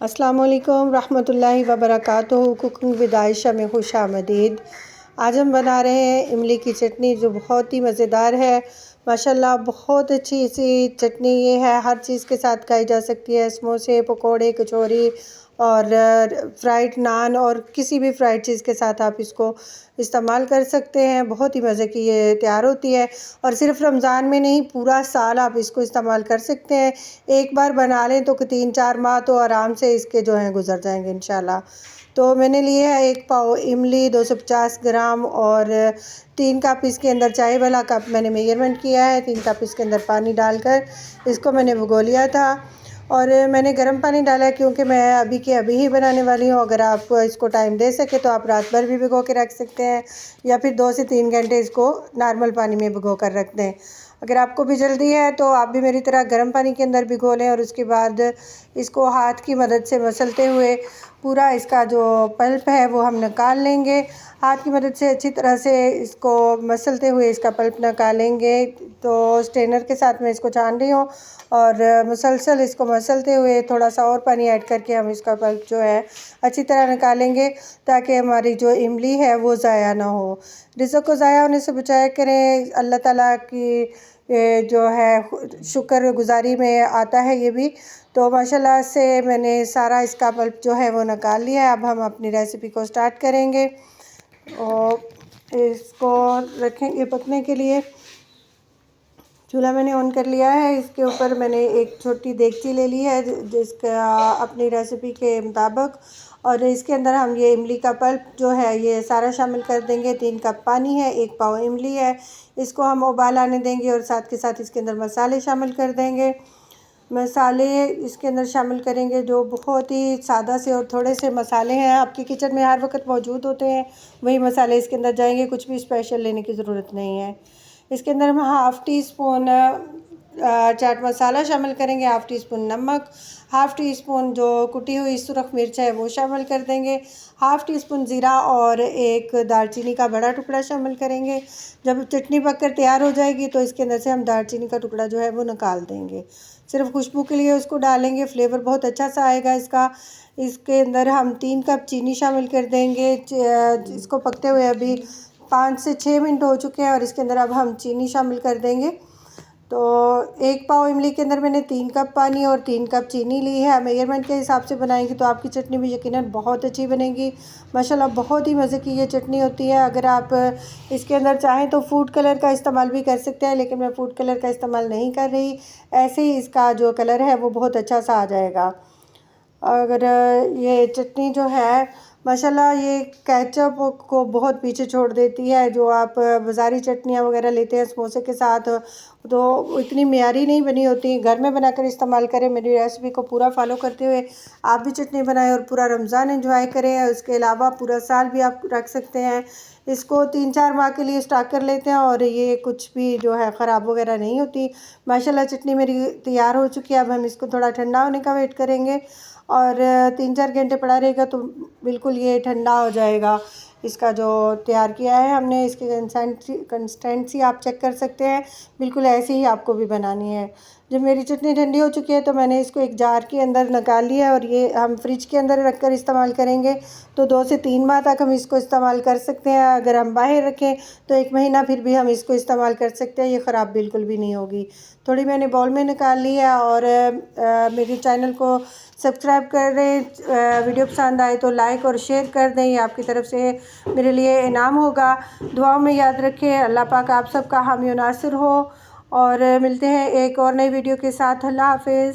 अस्सलाम वालेकुम रहमतुल्लाहि व बरकातुहू। कुकिंग विद आयशा में खुश आमदीद। आज हम बना रहे हैं इमली की चटनी जो बहुत ही मज़ेदार है। माशाल्लाह बहुत अच्छी सी चटनी ये है, हर चीज़ के साथ खाई जा सकती है। समोसे, पकोड़े, कचौरी और फ्राइड नान और किसी भी फ्राइड चीज़ के साथ आप इसको इस्तेमाल कर सकते हैं। बहुत ही मज़े की ये तैयार होती है और सिर्फ रमज़ान में नहीं, पूरा साल आप इसको इस्तेमाल कर सकते हैं। एक बार बना लें तो 3-4 माह तो आराम से इसके जो हैं गुज़र जाएंगे इंशाल्लाह। तो मैंने लिए है 1 पाव इमली, 250 ग्राम और 3 कप इसके अंदर चाय वाला कप मैंने मेजरमेंट किया है। 3 कप इसके अंदर पानी डालकर इसको मैंने भिगो लिया था और मैंने गर्म पानी डाला है क्योंकि मैं अभी के अभी ही बनाने वाली हूँ। अगर आप इसको टाइम दे सके तो आप रात भर भी भिगो के रख सकते हैं या फिर 2 से 3 घंटे इसको नॉर्मल पानी में भिगो कर रख दें। अगर आपको भी जल्दी है तो आप भी मेरी तरह गर्म पानी के अंदर भिगो लें और उसके बाद इसको हाथ की मदद से मसलते हुए पूरा इसका जो पल्प है वो हम निकाल लेंगे। हाथ की मदद से अच्छी तरह से इसको मसलते हुए इसका पल्प निकालेंगे। तो स्ट्रेनर के साथ मैं इसको छान रही हूँ और मुसलसल इसको मसलते हुए थोड़ा सा और पानी ऐड करके हम इसका पल्प जो है अच्छी तरह निकालेंगे ताकि हमारी जो इमली है वो ज़ाया ना हो। रिज़्क़ को ज़ाया होने से बचाया करें। अल्लाह ताला की जो है शुक्र गुज़ारी में आता है ये भी। तो माशाल्लाह से मैंने सारा इसका पल्प जो है वो निकाल लिया है। अब हम अपनी रेसिपी को स्टार्ट करेंगे और इसको रखेंगे पकने के लिए। चूल्हा मैंने ऑन कर लिया है। इसके ऊपर मैंने एक छोटी देगची ले ली है जिसका अपनी रेसिपी के मुताबिक, और इसके अंदर हम ये इमली का पल्प जो है ये सारा शामिल कर देंगे। 3 कप पानी है, 1 पाव इमली है, इसको हम उबाल आने देंगे और साथ के साथ इसके अंदर मसाले शामिल कर देंगे। मसाले इसके अंदर शामिल करेंगे जो बहुत ही सादा से और थोड़े से मसाले हैं, आपके किचन में हर वक्त मौजूद होते हैं वही मसाले इसके अंदर जाएंगे, कुछ भी स्पेशल लेने की ज़रूरत नहीं है। इसके अंदर हम half tea spoon chaat masala शामिल करेंगे, हाफ़ टी स्पून नमक, हाफ़ टी स्पून जो कुटी हुई सुरख मिर्च है वो शामिल कर देंगे, हाफ़ टी स्पून ज़ीरा और एक दालचीनी का बड़ा टुकड़ा शामिल करेंगे। जब चटनी पककर तैयार हो जाएगी तो इसके अंदर से हम दालचीनी का टुकड़ा जो है वो निकाल देंगे। सिर्फ खुशबू के लिए उसको डालेंगे, फ्लेवर बहुत अच्छा सा आएगा इसका। इसके अंदर हम 3 कप चीनी शामिल कर देंगे। इसको पकते हुए अभी 5 से 6 मिनट हो चुके हैं और इसके अंदर अब हम चीनी शामिल कर देंगे। तो 1 पाव इमली के अंदर मैंने 3 कप पानी और 3 कप चीनी ली है। मेजरमेंट के हिसाब से बनाएंगे तो आपकी चटनी भी यकीनन बहुत अच्छी बनेगी। माशाल्लाह बहुत ही मज़े की ये चटनी होती है। अगर आप इसके अंदर चाहें तो फूड कलर का इस्तेमाल भी कर सकते हैं, लेकिन मैं फूड कलर का इस्तेमाल नहीं कर रही। ऐसे ही इसका जो कलर है वो बहुत अच्छा सा आ जाएगा। अगर ये चटनी जो है माशाल्लाह ये केचप को बहुत पीछे छोड़ देती है। जो आप बाज़ारी चटनियाँ वगैरह लेते हैं समोसे के साथ तो इतनी मेयारी नहीं बनी होती। घर में बनाकर इस्तेमाल करें। मेरी रेसिपी को पूरा फॉलो करते हुए आप भी चटनी बनाएं और पूरा रमज़ान एंजॉय करें। उसके अलावा पूरा साल भी आप रख सकते हैं। इसको 3-4 माह के लिए स्टॉक कर लेते हैं और ये कुछ भी जो है ख़राब वगैरह नहीं होती। माशाल्लाह चटनी मेरी तैयार हो चुकी है। अब हम इसको थोड़ा ठंडा होने का वेट करेंगे और 3-4 घंटे पड़ा रहेगा तो बिल्कुल ये ठंडा हो जाएगा। इसका जो तैयार किया है हमने, इसकी कंसिस्टेंसी आप चेक कर सकते हैं, बिल्कुल ऐसे ही आपको भी बनानी है। जब मेरी चटनी ठंडी हो चुकी है तो मैंने इसको एक जार के अंदर निकाल लिया और ये हम फ्रिज के अंदर रख कर इस्तेमाल करेंगे तो 2 से 3 माह तक हम इसको इस्तेमाल कर सकते हैं। अगर हम बाहर रखें तो 1 महीना फिर भी हम इसको इस्तेमाल कर सकते हैं, ये ख़राब बिल्कुल भी नहीं होगी। थोड़ी मैंने बाउल में निकाल ली है और मेरे चैनल को सब्सक्राइब कर दें। वीडियो पसंद आए तो लाइक और शेयर कर दें, ये आपकी तरफ से मेरे लिए इनाम होगा। दुआओं में याद रखें। अल्लाह पाक आप सबका हामी और नासिर हो और मिलते हैं एक और नई वीडियो के साथ। अल्लाह हाफ़िज़।